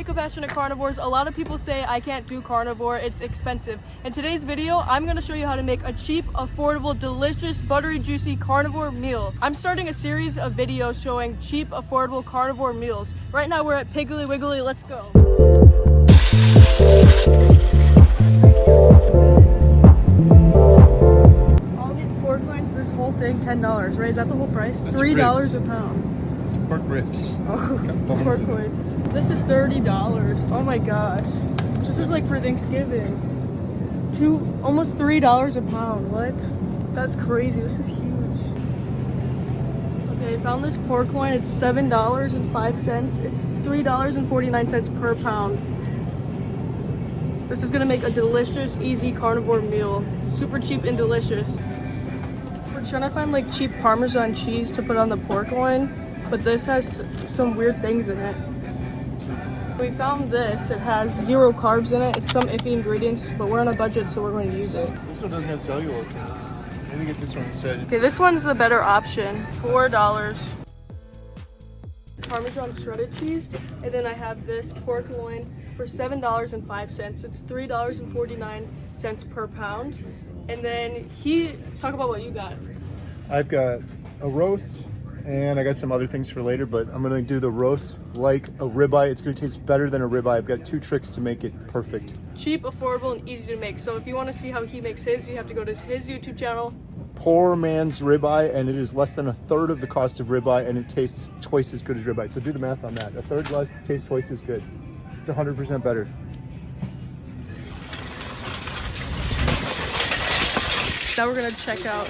Hey compassionate carnivores, a lot of people say I can't do carnivore, it's expensive. In today's video, I'm going to show you how to make a cheap, affordable, delicious, buttery, juicy carnivore meal. I'm starting a series of videos showing cheap, affordable carnivore meals. Right now we're at Piggly Wiggly, let's go. All these pork loins, this whole thing, $10, right? Is that the whole price? That's $3 ribs. a pound. It's pork ribs. Oh, It's got bones pork in it. loin. This is $30. Oh my gosh. This is like for Thanksgiving. Almost $3 a pound. What? That's crazy. This is huge. Okay, I found this pork loin. It's $7.05. It's $3.49 per pound. This is gonna make a delicious, easy carnivore meal. Super cheap and delicious. We're trying to find like cheap Parmesan cheese to put on the pork loin, but this has some weird things in it. We found this. It has 0 carbs in it. It's some iffy ingredients, but we're on a budget, so we're going to use it. This one doesn't have cellulose in it. Maybe get this one instead. Okay, this one's the better option. $4. Parmesan shredded cheese, and then I have this pork loin for $7.05. It's $3.49 per pound. And then talk about what you got. I've got a roast, and I got some other things for later, but I'm gonna do the roast like a ribeye. It's gonna taste better than a ribeye. I've got 2 tricks to make it perfect. Cheap, affordable, and easy to make. So if you want to see how he makes his, you have to go to his YouTube channel. Poor man's ribeye, and it is less than 1/3 of the cost of ribeye, and it tastes twice as good as ribeye. So do the math on that. 1/3 less, tastes twice as good. It's 100% better. Now we're gonna check out.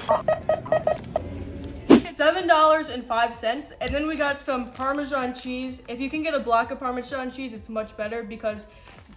$7.05, and then we got some Parmesan cheese. If you can get a block of Parmesan cheese, it's much better because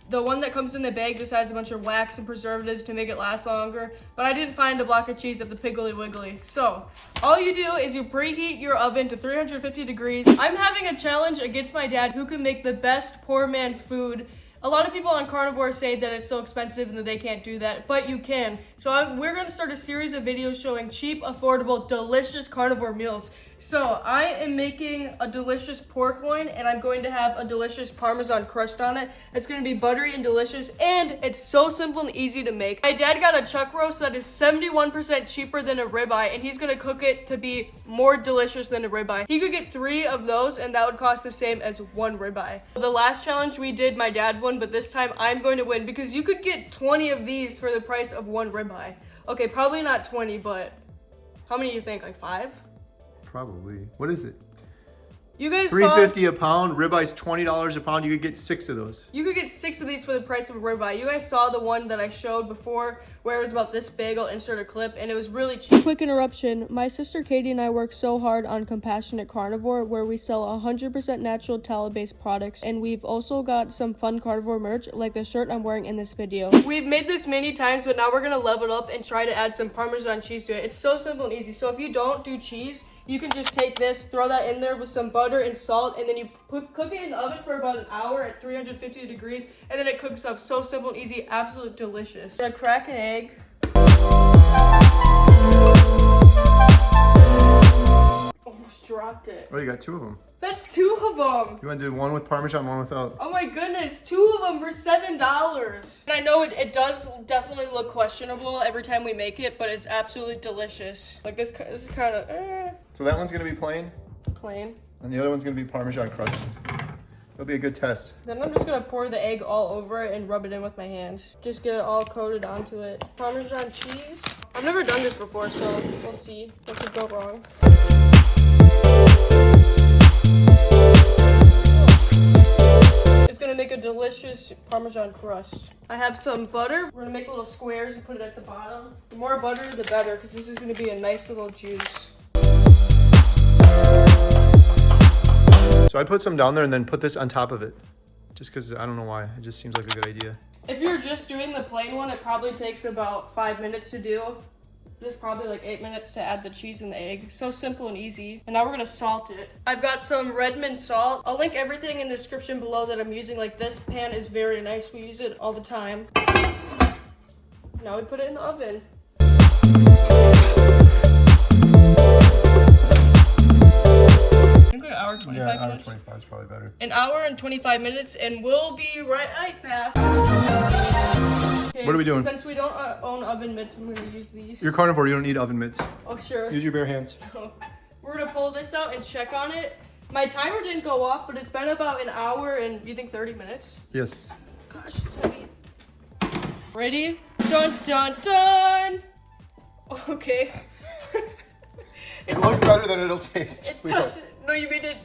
the one that comes in the bag just has a bunch of wax and preservatives to make it last longer. But I didn't find a block of cheese at the Piggly Wiggly. So all you do is you preheat your oven to 350 degrees. I'm having a challenge against my dad who can make the best poor man's food. A lot of people on Carnivore say that it's so expensive and that they can't do that, but you can. So we're going to start a series of videos showing cheap, affordable, delicious carnivore meals. So I am making a delicious pork loin, and I'm going to have a delicious Parmesan crust on it. It's going to be buttery and delicious, and it's so simple and easy to make. My dad got a chuck roast that is 71% cheaper than a ribeye, and he's going to cook it to be more delicious than a ribeye. He could get 3 of those, and that would cost the same as 1 ribeye. The last challenge we did, my dad won, but this time I'm going to win because you could get 20 of these for the price of 1 ribeye. Okay, probably not 20, but how many do you think? Like 5? Probably. What is it? You guys $3.50 a pound. Ribeye's $20 a pound. You could get 6 of those. You could get 6 of these for the price of a ribeye. You guys saw the one that I showed before where it was about this big. I'll insert a clip, and it was really cheap. Quick interruption. My sister Katie and I work so hard on Compassionate Carnivore where we sell 100% natural tallow-based products, and we've also got some fun carnivore merch like the shirt I'm wearing in this video. We've made this many times, but now we're going to level it up and try to add some Parmesan cheese to it. It's so simple and easy. So if you don't do cheese, you can just take this, throw that in there with some butter and salt, and then you cook it in the oven for about an hour at 350 degrees, and then it cooks up. So simple and easy, absolutely delicious. I'm gonna crack an egg. Almost dropped it. Oh, you got 2 of them. That's 2 of them. You want to do one with Parmesan, one without? Oh my goodness, 2 of them for $7. And I know it does definitely look questionable every time we make it, but it's absolutely delicious. Like this is kind of So that one's going to be plain, plain. and the other one's going to be Parmesan crusted. It'll be a good test. Then I'm just gonna pour the egg all over it and rub it in with my hands. Just get it all coated onto it. Parmesan cheese. I've never done this before, so we'll see what could go wrong. It's gonna make a delicious Parmesan crust. I have some butter. We're gonna make little squares and put it at the bottom. The more butter, the better, because this is gonna be a nice little juice. So I put some down there and then put this on top of it. Just because I don't know why. It just seems like a good idea. If you're just doing the plain one, it probably takes about 5 minutes to do. This is probably like 8 minutes to add the cheese and the egg. So simple and easy. And now we're gonna salt it. I've got some Redmond salt. I'll link everything in the description below that I'm using. Like this pan is very nice. We use it all the time. Now we put it in the oven. think like an hour, 25 Yeah, hour minutes. 25 is probably better. An hour and 25 minutes, and we'll be right back. Okay, What are we doing? Since we don't own oven mitts, I'm gonna use these. You're carnivore, you don't need oven mitts. Oh, sure. Use your bare hands. We're gonna pull this out and check on it. My timer didn't go off, but it's been about an hour and, you think 30 minutes? Yes. Gosh, it's heavy. Ready? Dun, dun, dun! Okay. It looks better than it'll taste. It doesn't. No, you made it.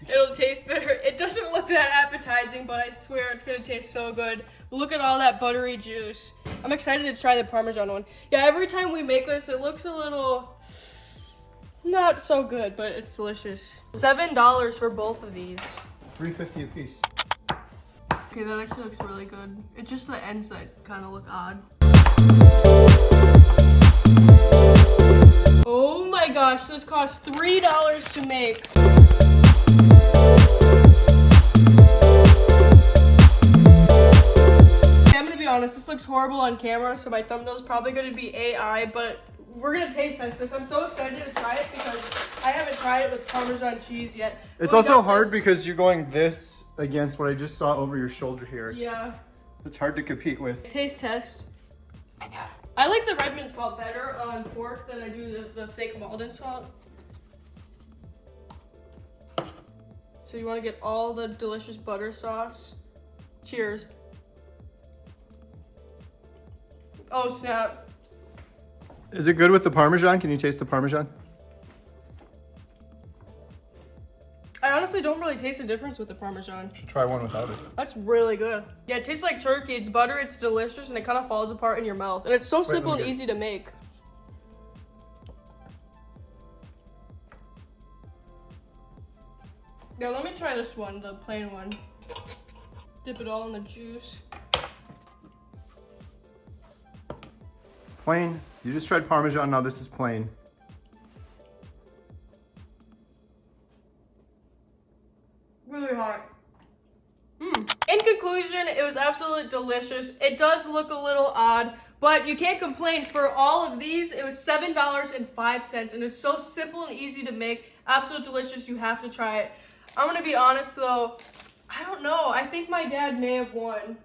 It'll taste better. It doesn't look that appetizing, but I swear it's gonna taste so good. Look at all that buttery juice. I'm excited to try the Parmesan one. Yeah, every time we make this, it looks a little not so good, but it's delicious. $7 for both of these. $3.50 a piece. Okay, that actually looks really good. It's just the ends that kind of look odd. Oh my gosh, this cost $3 to make. Okay, I'm gonna be honest, this looks horrible on camera, so my thumbnail's probably gonna be AI, but we're gonna taste test this. I'm so excited to try it because I haven't tried it with Parmesan cheese yet. It's But we also got hard this- because you're going this against what I just saw over your shoulder here. Yeah. It's hard to compete with. Taste test. I like the Redmond salt better on pork than I do the fake Malden salt. So you want to get all the delicious butter sauce. Cheers. Oh snap. Is it good with the Parmesan? Can you taste the Parmesan? I honestly don't really taste a difference with the Parmesan. Should try one without it. That's really good. Yeah, it tastes like turkey. It's butter, it's delicious, and it kind of falls apart in your mouth. And it's so simple let me and get- easy to make. Now let me try this one, the plain one. Dip it all in the juice. Plain. You just tried Parmesan, now this is plain. Really hot. In conclusion, it was absolutely delicious. It does look a little odd, but you can't complain. For all of these, it was $7.05, and it's so simple and easy to make. Absolutely delicious. You have to try it. I'm gonna be honest though, I don't know. I think my dad may have won.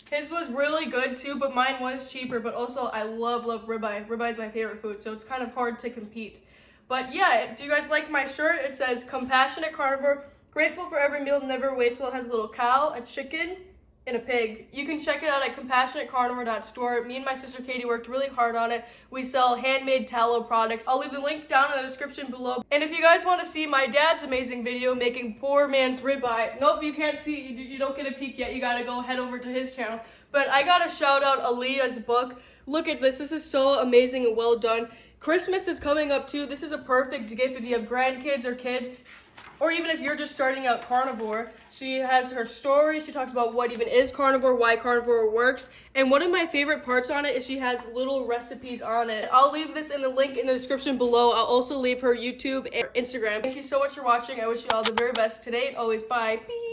His was really good too, but mine was cheaper. But also, I love ribeye. Ribeye is my favorite food, so it's kind of hard to compete. But yeah, do you guys like my shirt? It says Compassionate Carnivore. Grateful for every meal, never wasteful. It has a little cow, a chicken, and a pig. You can check it out at compassionatecarnivore.store. Me and my sister Katie worked really hard on it. We sell handmade tallow products. I'll leave the link down in the description below. And if you guys want to see my dad's amazing video making poor man's ribeye, nope, you can't see, you don't get a peek yet. You gotta go head over to his channel. But I gotta shout out Aaliyah's book. Look at this. This is so amazing and well done. Christmas is coming up too. This is a perfect gift if you have grandkids or kids. Or even if you're just starting out carnivore. She has her story. She talks about what even is carnivore, why carnivore works. And one of my favorite parts on it is she has little recipes on it. I'll leave this in the link in the description below. I'll also leave her YouTube and Instagram. Thank you so much for watching. I wish you all the very best today and always. Bye. Peace.